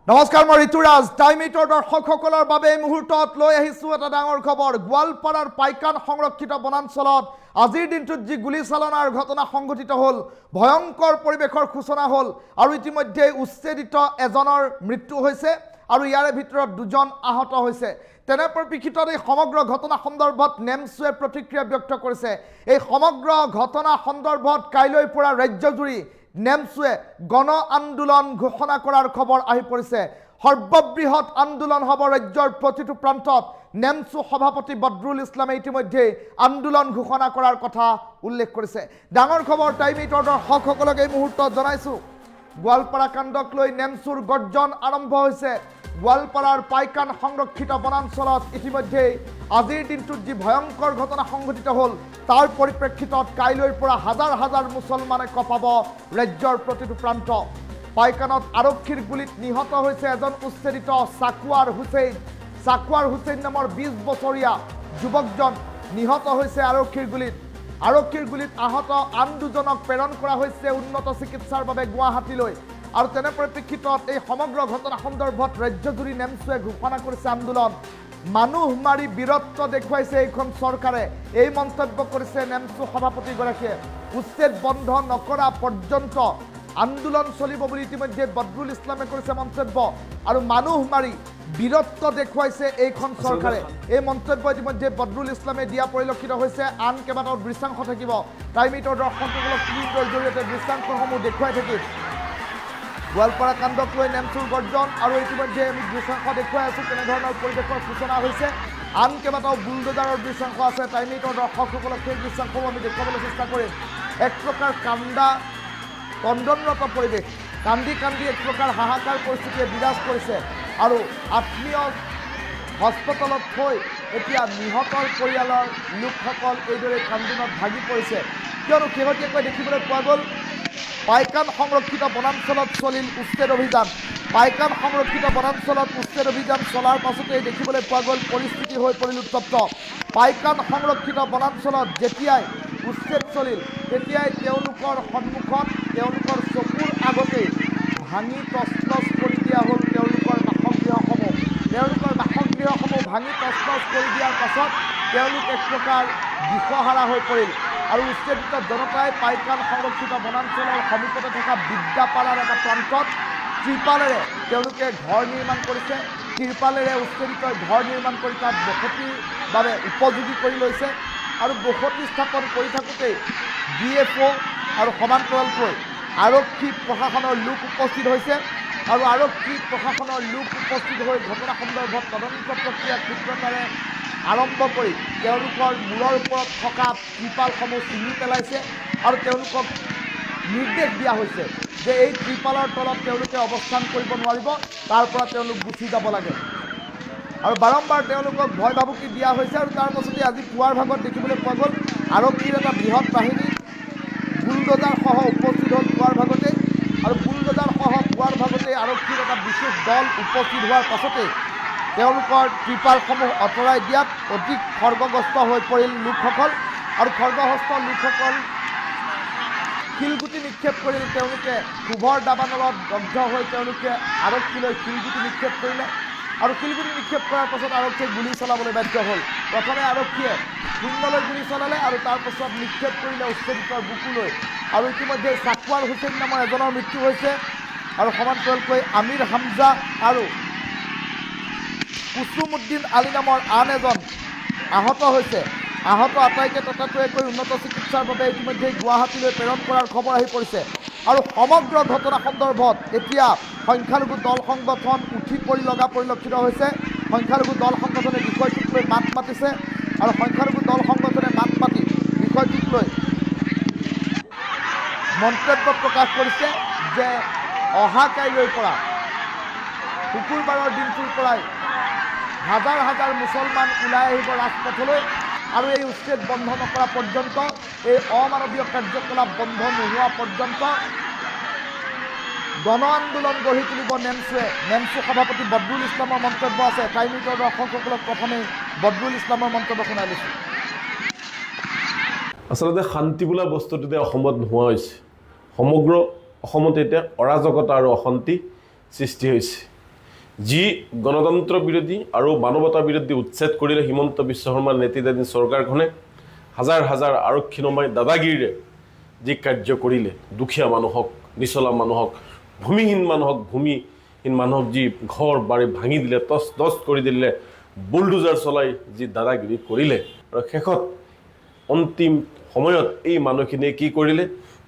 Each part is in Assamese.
নমস্কাৰ মই ঋতুৰাজ টাইম 8 দৰ্শকসকলৰ বাবে এই মুহূৰ্তত লৈ আহিছো এটা ডাঙৰ খবৰ গোৱালপাৰাৰ পাইকান সংৰক্ষিত বনাঞ্চলত আজিৰ দিনটোত যি গুলীচালনাৰ ঘটনা সংঘটিত হ'ল ভয়ংকৰ পৰিবেশৰ সূচনা হ'ল আৰু ইতিমধ্যে উচ্ছেদিত এজনৰ মৃত্যু হৈছে আৰু ইয়াৰে ভিতৰত দুজন আহত হৈছে তেনে পৰিপ্ৰেক্ষিতত এই সমগ্ৰ ঘটনা সন্দৰ্ভত নেমছুৱে প্ৰতিক্ৰিয়া ব্যক্ত কৰিছে এই সমগ্ৰ ঘটনা সন্দৰ্ভত কাইলৈ পৰা ৰাজ্যজুৰি নেমছুৱে গণ আন্দোলন ঘোষণা কৰাৰ খবৰ আহি পৰিছে সৰ্ববৃহৎ আন্দোলন হ'ব ৰাজ্যৰ প্ৰতিটো প্ৰান্তত নেমছু সভাপতি বদৰুল ইছলামে ইতিমধ্যে আন্দোলন ঘোষণা কৰাৰ কথা উল্লেখ কৰিছে ডাঙৰ খবৰ টাইম 8 দৰ্শকসকলক এই মুহূৰ্তত জনাইছো গোৱালপাৰা কাণ্ডক লৈ নেমছুৰ গৰ্জন আৰম্ভ হৈছে গোৱালপাৰাৰ পাইকান সংৰক্ষিত বনাঞ্চলত ইতিমধ্যে আজিৰ দিনটোত যি ভয়ংকৰ ঘটনা সংঘটিত হ'ল তাৰ পৰিপ্ৰেক্ষিতত কাইলৈৰ পৰা হাজাৰ হাজাৰ মুছলমানে কঁপাব ৰাজ্যৰ প্ৰতিটো প্ৰান্ত পাইকানত আৰক্ষীৰ গুলীত নিহত হৈছে এজন উচ্ছেদিত চাকুৱাৰ হুছেইন নামৰ 20 বছৰীয়া যুৱকজন নিহত হৈছে আৰক্ষীৰ গুলীত আহত আন দুজনক প্ৰেৰণ কৰা হৈছে উন্নত চিকিৎসাৰ বাবে গুৱাহাটীলৈ আৰু তেনে পৰিপ্ৰেক্ষিতত এই সমগ্ৰ ঘটনা সন্দৰ্ভত ৰাজ্যজুৰি নেমছুৱে ঘোষণা কৰিছে আন্দোলন মানুহ মাৰি বীৰত্ব দেখুৱাইছে এইখন চৰকাৰে এই মন্তব্য কৰিছে নেমছু সভাপতিগৰাকীয়ে উচ্ছেদ বন্ধ নকৰা পৰ্যন্ত আন্দোলন চলিব বুলি ইতিমধ্যে বদৰুল ইছলামে কৰিছে মন্তব্য আৰু মানুহ মাৰি বীৰত্ব দেখুৱাইছে এইখন চৰকাৰে এই মন্তব্য ইতিমধ্যে বদৰুল ইছলামে দিয়া পৰিলক্ষিত হৈছে আন কেইবাটাও দৃশ্যাংশ থাকিব টাইম 8 দৰ্শকসকলক ক্লিপৰ জৰিয়তে দৃশ্যাংশসমূহ দেখুৱাই থাকিম গোৱালপাৰা কাণ্ডক লৈ নেমছুৰ গৰ্জন আৰু ইতিমধ্যে আমি দৃশ্যাংশ দেখুৱাই আছোঁ কেনেধৰণৰ পৰিৱেশৰ সূচনা হৈছে আন কেইবাটাও বুলডোজাৰৰ দৃশ্যাংশ আছে টাইম 8 দৰ্শকসকলক সেই দৃশ্যাংশসমূহ আমি দেখুৱাবলৈ চেষ্টা কৰিম এক প্ৰকাৰ কন্দনৰত পৰিৱেশ কান্দি কান্দি এক প্ৰকাৰ হাহাকাৰ পৰিস্থিতিয়ে বিৰাজ কৰিছে আৰু আত্মীয় হস্পিটেলত থৈ এতিয়া নিহতৰ পৰিয়ালৰ লোকসকল এইদৰে কান্দোনত ভাগি পৰিছে কিয়নো শেহতীয়াকৈ দেখিবলৈ পোৱা গ'ল পাইকান সংৰক্ষিত বনাঞ্চলত চলিল উচ্ছেদ অভিযান পাইকান সংৰক্ষিত বনাঞ্চলত উচ্ছেদ অভিযান চলাৰ পাছতেই দেখিবলৈ পোৱা গ'ল পৰিস্থিতি হৈ পৰিল উত্তপ্ত পাইকান সংৰক্ষিত বনাঞ্চলত যেতিয়াই উচ্ছেদ চলিল তেতিয়াই তেওঁলোকৰ সন্মুখত তেওঁলোকৰ চকুৰ আগতেই ভাঙি তছনছ কৰি দিয়া হ'ল তেওঁলোকৰ বাসগৃহসমূহ ভাঙি তছনছ কৰি দিয়াৰ পাছত তেওঁলোক এক প্ৰকাৰ দিশহাৰা হৈ পৰিল আৰু উচ্ছেদিত জনতাই পাইকান সংৰক্ষিত বনাঞ্চলৰ সমীপতে থকা বিদ্যাপাৰাৰ এটা প্ৰান্তত ত্ৰিপালেৰে তেওঁলোকে ঘৰ নিৰ্মাণ কৰিছে ত্ৰিপালেৰে উচ্ছেদিত ঘৰ নিৰ্মাণ কৰি তাত বসতিৰ বাবে উপযোগী কৰি লৈছে আৰু বসতি স্থাপন কৰি থাকোঁতেই DFO আৰু সমান্তৰালকৈ আৰক্ষী প্ৰশাসনৰ লোক উপস্থিত হৈছে আৰু আৰক্ষী প্ৰশাসনৰ লোক উপস্থিত হৈ ঘটনা সন্দৰ্ভত তদন্ত প্ৰক্ৰিয়া ক্ষীপ্ৰতাৰে আৰম্ভ কৰি তেওঁলোকৰ মূৰৰ ওপৰত থকা ত্ৰিপালসমূহ ছিঙি পেলাইছে আৰু তেওঁলোকক নিৰ্দেশ দিয়া হৈছে যে এই ত্ৰিপালৰ তলত তেওঁলোকে অৱস্থান কৰিব নোৱাৰিব তাৰ পৰা তেওঁলোক গুচি যাব লাগে আৰু বাৰম্বাৰ তেওঁলোকক ভয় ভাবুকি দিয়া হৈছে আৰু তাৰ পাছতে আজি পুৱাৰ ভাগত দেখিবলৈ পোৱা গ'ল আৰক্ষীৰ এটা বৃহৎ বাহিনী বুলডোজাৰসহ উপস্থিত হ'ল পুৱাৰ ভাগতে আৰু বুলডোজাৰসহ পুৱাৰ ভাগতে আৰক্ষীৰ এটা বিশেষ দল উপস্থিত হোৱাৰ পাছতে তেওঁলোকৰ ত্ৰিপালসমূহ আঁতৰাই দিয়াত অধিক খৰ্গগ্ৰস্ত হৈ পৰিল লোকসকল আৰু খৰ্গগ্ৰস্ত লোকসকল শিলগুটি নিক্ষেপ কৰিল তেওঁলোকে ক্ষোভৰ দাবানলত দগ্ধ হৈ তেওঁলোকে আৰক্ষীলৈ শিলগুটি নিক্ষেপ কৰিলে আৰু শিলগুটি নিক্ষেপ কৰাৰ পাছত আৰক্ষীয়ে গুলী চলাবলৈ বাধ্য হ'ল প্ৰথমে আৰক্ষীয়ে শূন্যলৈ গুলী চলালে আৰু তাৰ পাছত নিক্ষেপ কৰিলে উচ্ছেদিতৰ বুকুলৈ আৰু ইতিমধ্যে চাকুৱাৰ হুছেইন নামৰ এজনৰ মৃত্যু হৈছে আৰু সমান্তৰালকৈ আমিৰ হামজা আৰু কুছুমুদ্দিন আলী নামৰ আন এজন আহত হৈছে আহত আটাইকে ততাতৈয়াকৈ উন্নত চিকিৎসাৰ বাবে ইতিমধ্যে গুৱাহাটীলৈ প্ৰেৰণ কৰাৰ খবৰ আহি পৰিছে আৰু সমগ্ৰ ঘটনা সন্দৰ্ভত এতিয়া সংখ্যালঘু দল সংগঠন উঠি পৰি লগা পৰিলক্ষিত হৈছে সংখ্যালঘু দল সংগঠনে বিষয়টোক লৈ মাত মাতিছে আৰু সংখ্যালঘু দল সংগঠনে মাত মাতি বিষয়টোক লৈ মন্তব্য প্ৰকাশ কৰিছে যে অহা কাইলৈৰ পৰা শুকুৰবাৰৰ দিনটোৰ পৰাই হাজাৰ হাজাৰ মুছলমান ওলাই আহিব ৰাজপথলৈ আৰু এই উচ্ছেদ বন্ধ নকৰা পৰ্যন্ত এই অমানৱীয় কাৰ্যকলাপ বন্ধ নোহোৱা পৰ্যন্ত গণ আন্দোলন গঢ়ি তুলিব নেমছু সভাপতি বদৰুল ইছলামৰ মন্তব্য আছে টাইম 8 দৰ্শকসকলক প্ৰথমে বদৰুল ইছলামৰ মন্তব্য শুনাই লৈছোঁ আচলতে শান্তি বোলা বস্তুটোতে অসমত নোহোৱা হৈছে সমগ্ৰ অসমত এতিয়া অৰাজকতা আৰু অশান্তি সৃষ্টি হৈছে যি গণতন্ত্ৰ বিৰোধী আৰু মানৱতা বিৰোধী উচ্ছেদ কৰিলে হিমন্ত বিশ্ব শৰ্মাৰ নেতৃত্বাধীন চৰকাৰখনে হাজাৰ হাজাৰ আৰক্ষী নমাই দাদাগিৰিৰে যি কাৰ্য কৰিলে দুখীয়া মানুহক নিচলা মানুহক ভূমিহীন মানুহক যি ঘৰ বাৰী ভাঙি দিলে তছ তছ কৰি দিলে বুলডোজাৰ চলাই যি দাদাগিৰি কৰিলে আৰু শেষত অন্তিম সময়ত এই মানুহখিনিয়ে কি কৰিলে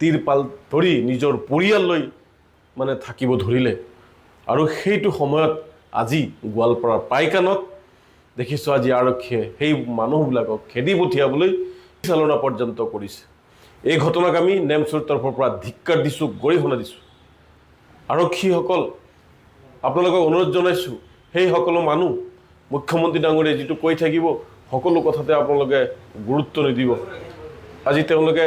তিৰপাল ধৰি নিজৰ পৰিয়াল লৈ মানে থাকিব ধৰিলে আৰু সেইটো সময়ত আজি গোৱালপাৰাৰ পাইকানত দেখিছোঁ আজি আৰক্ষীয়ে সেই মানুহবিলাকক খেদি পঠিয়াবলৈ চালনা পৰ্যন্ত কৰিছে এই ঘটনাক আমি নেমচুৰ তৰফৰ পৰা ধিক্কাৰ দিছোঁ গৰিহণা দিছোঁ আৰক্ষীসকল আপোনালোকক অনুৰোধ জনাইছোঁ সেই সকলো মানুহ মুখ্যমন্ত্ৰী ডাঙৰীয়াই যিটো কৈ থাকিব সকলো কথাতে আপোনালোকে গুৰুত্ব নিদিব আজি তেওঁলোকে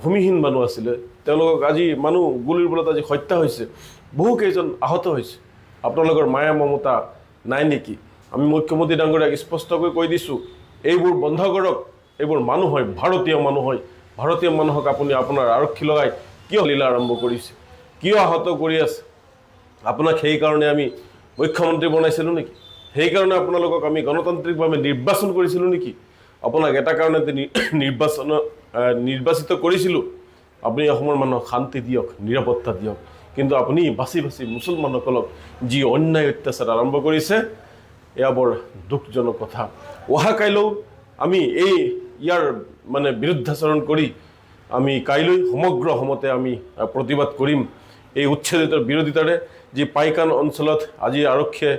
ভূমিহীন মানুহ আছিলে তেওঁলোকক আজি মানুহ গুলিৰ বলত আজি হত্যা হৈছে বহু কেইজন আহত হৈছে আপোনালোকৰ মায়া মমতা নাই নেকি আমি মুখ্যমন্ত্ৰী ডাঙৰীয়াক স্পষ্টকৈ কৈ দিছোঁ এইবোৰ বন্ধ কৰক এইবোৰ মানুহ হয় ভাৰতীয় মানুহক আপুনি আপোনাৰ আৰক্ষী লগাই কিয় লীলা আৰম্ভ কৰিছে কিয় আহত কৰি আছে আপোনাক সেইকাৰণে আমি মুখ্যমন্ত্ৰী বনাইছিলোঁ নেকি সেইকাৰণে আপোনালোকক আমি গণতান্ত্ৰিকভাৱে নিৰ্বাচন কৰিছিলোঁ নেকি আপোনাক এটা কাৰণতে নিৰ্বাচিত কৰিছিলোঁ আপুনি অসমৰ মানুহক শান্তি দিয়ক নিৰাপত্তা দিয়ক কিন্তু আপুনি বাছি বাছি মুছলমানসকলক যি অন্যায় অত্যাচাৰ আৰম্ভ কৰিছে এয়া বৰ দুখজনক কথা অহা কাইলৈও আমি ইয়াৰ মানে বিৰুদ্ধাচৰণ কৰি আমি কাইলৈ সমগ্ৰ অসমতে আমি প্ৰতিবাদ কৰিম এই উচ্ছেদিতৰ বিৰোধিতাৰে যি পাইকান অঞ্চলত আজি আৰক্ষীয়ে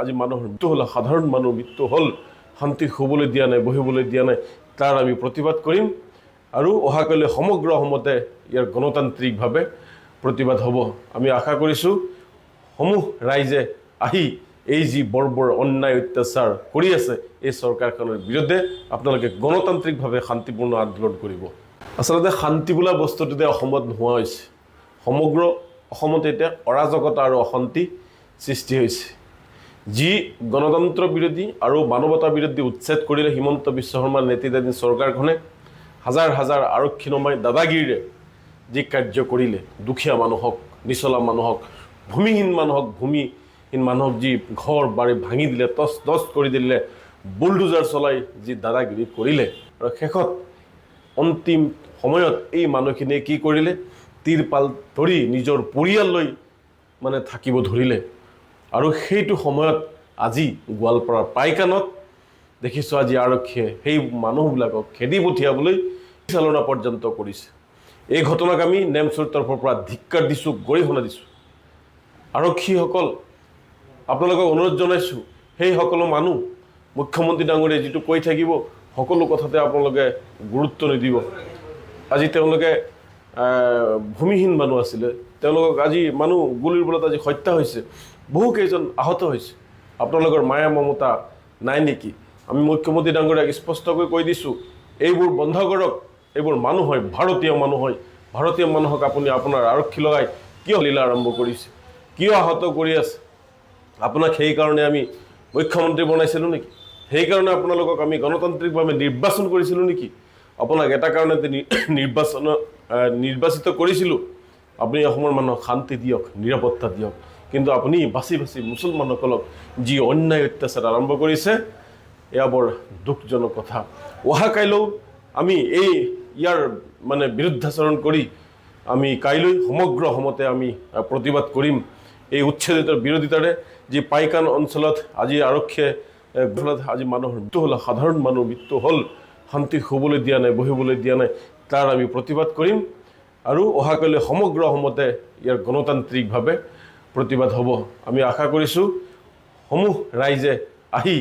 আজি মানুহৰ মৃত্যু হ'ল সাধাৰণ মানুহৰ মৃত্যু হ'ল শান্তি শুবলৈ দিয়া নাই বহিবলৈ দিয়া নাই তাৰ আমি প্ৰতিবাদ কৰিম আৰু অহাকাইলৈ সমগ্ৰ অসমতে ইয়াৰ গণতান্ত্ৰিকভাৱে প্ৰতিবাদ হ'ব আমি আশা কৰিছোঁ সমূহ ৰাইজে আহি এই যি বৰ অন্যায় অত্যাচাৰ কৰি আছে এই চৰকাৰখনৰ বিৰুদ্ধে আপোনালোকে গণতান্ত্ৰিকভাৱে শান্তিপূৰ্ণ আন্দোলন কৰিব আচলতে শান্তি বোলা বস্তুটোতে অসমত নোহোৱা হৈছে সমগ্ৰ অসমতে এতিয়া অৰাজকতা আৰু অশান্তি সৃষ্টি হৈছে যি গণতন্ত্ৰ বিৰোধী আৰু মানৱতা বিৰোধী উচ্ছেদ কৰিলে হিমন্ত বিশ্ব শৰ্মাৰ নেতৃত্বাধীন চৰকাৰখনে হাজাৰ হাজাৰ আৰক্ষী নমাই দাদাগিৰিৰে যি কাৰ্য কৰিলে দুখীয়া মানুহক নিচলা মানুহক ভূমিহীন মানুহক যি ঘৰ বাৰী ভাঙি দিলে তছ তছ কৰি দিলে বুলডোজাৰ চলাই যি দাদাগিৰি কৰিলে আৰু শেষত অন্তিম সময়ত এই মানুহখিনিয়ে কি কৰিলে তিৰপাল ধৰি নিজৰ পৰিয়াল লৈ মানে থাকিব ধৰিলে আৰু সেইটো সময়ত আজি গোৱালপাৰাৰ পাইকানত দেখিছোঁ আজি আৰক্ষীয়ে সেই মানুহবিলাকক খেদি পঠিয়াবলৈ চালনা পৰ্যন্ত কৰিছে এই ঘটনাক আমি নেমচুৰ তৰফৰ পৰা ধিক্কাৰ দিছোঁ গৰিহণা দিছোঁ আৰক্ষীসকল আপোনালোকক অনুৰোধ জনাইছোঁ সেই সকলো মানুহ মুখ্যমন্ত্ৰী ডাঙৰীয়াই যিটো কৈ থাকিব সকলো কথাতে আপোনালোকে গুৰুত্ব নিদিব আজি তেওঁলোকে ভূমিহীন মানুহ আছিলে তেওঁলোকক আজি মানুহ গুলিৰ বলত আজি হত্যা হৈছে বহু কেইজন আহত হৈছে আপোনালোকৰ মায়া মমতা নাই নেকি আমি মুখ্যমন্ত্ৰী ডাঙৰীয়াক স্পষ্টকৈ কৈ দিছোঁ এইবোৰ বন্ধ কৰক এইবোৰ মানুহ হয় ভাৰতীয় মানুহক আপুনি আপোনাৰ আৰক্ষী লগাই কিয় লীলা আৰম্ভ কৰিছে কিয় আহত কৰি আছে আপোনাক সেইকাৰণে আমি মুখ্যমন্ত্ৰী বনাইছিলোঁ নেকি সেইকাৰণে আপোনালোকক আমি গণতান্ত্ৰিকভাৱে নিৰ্বাচন কৰিছিলোঁ নেকি আপোনাক এটা কাৰণতে নিৰ্বাচিত কৰিছিলোঁ আপুনি অসমৰ মানুহক শান্তি দিয়ক নিৰাপত্তা দিয়ক কিন্তু আপুনি বাছি বাছি মুছলমানসকলক যি অন্যায় অত্যাচাৰ আৰম্ভ কৰিছে এয়া বৰ দুখজনক কথা অহা কাইলৈও আমি ইয়াৰ মানে বিৰুদ্ধাচৰণ কৰি আমি কাইলৈ সমগ্ৰ অসমতে আমি প্ৰতিবাদ কৰিম এই উচ্ছেদিতৰ বিৰোধিতাৰে যি পাইকান অঞ্চলত আজি আৰক্ষীয়ে আজি মানুহৰ মৃত্যু হ'ল সাধাৰণ মানুহৰ মৃত্যু হ'ল শান্তি শুবলৈ দিয়া নাই বহিবলৈ দিয়া নাই তাৰ আমি প্ৰতিবাদ কৰিম আৰু অহাকাইলৈ সমগ্ৰ অসমতে ইয়াৰ গণতান্ত্ৰিকভাৱে প্ৰতিবাদ হ'ব আমি আশা কৰিছোঁ সমূহ ৰাইজে আহি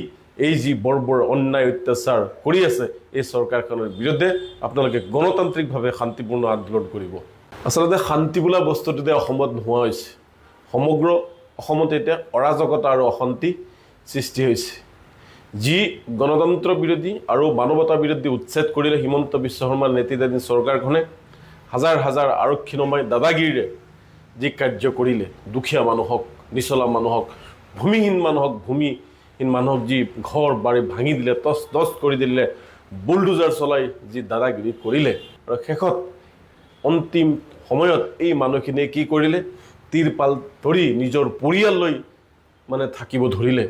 এই যি বৰ অন্যায় অত্যাচাৰ কৰি আছে এই চৰকাৰখনৰ বিৰুদ্ধে আপোনালোকে গণতান্ত্ৰিকভাৱে শান্তিপূৰ্ণ আন্দোলন কৰিব আচলতে শান্তি বোলা বস্তুটোতে অসমত নোহোৱা হৈছে সমগ্ৰ অসমতে এতিয়া অৰাজকতা আৰু অশান্তি সৃষ্টি হৈছে যি গণতন্ত্ৰ বিৰোধী আৰু মানৱতা বিৰোধী উচ্ছেদ কৰিলে হিমন্ত বিশ্ব শৰ্মাৰ নেতৃত্বাধীন চৰকাৰখনে হাজাৰ হাজাৰ আৰক্ষী নমাই দাদাগিৰিৰে যি কাৰ্য কৰিলে দুখীয়া মানুহক নিচলা মানুহক ভূমিহীন মানুহক যি ঘৰ বাৰী ভাঙি দিলে তছ তছ কৰি দিলে বুলডোজাৰ চলাই যি দাদাগিৰি কৰিলে আৰু শেষত অন্তিম সময়ত এই মানুহখিনিয়ে কি কৰিলে তিৰপাল ধৰি নিজৰ পৰিয়াল লৈ মানে থাকিব ধৰিলে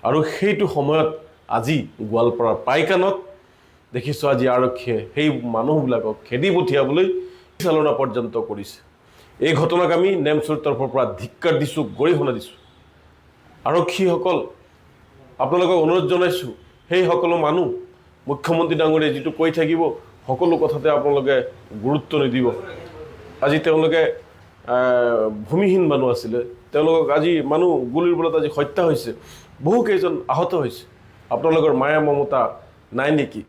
আৰু সেইটো সময়ত আজি গোৱালপাৰাৰ পাইকানত দেখিছোঁ আজি আৰক্ষীয়ে সেই মানুহবিলাকক খেদি পঠিয়াবলৈ চালনা পৰ্যন্ত কৰিছে। এই ঘটনাক আমি নেমচুৰ তৰফৰ পৰা ধিক্কাৰ দিছোঁ, গৰিহণা দিছোঁ। আৰক্ষীসকল আপোনালোকক অনুৰোধ জনাইছোঁ, সেই সকলো মানুহ মুখ্যমন্ত্ৰী ডাঙৰীয়াই যিটো কৈ থাকিব সকলো কথাতে আপোনালোকে গুৰুত্ব নিদিব। আজি তেওঁলোকে ভূমিহীন মানুহ আছিলে, তেওঁলোকক আজি মানুহ গুলিৰ বলত আজি হত্যা হৈছে, বহুকেইজন আহত হৈছে। আপোনালোকৰ মায়া মমতা নাই নেকি?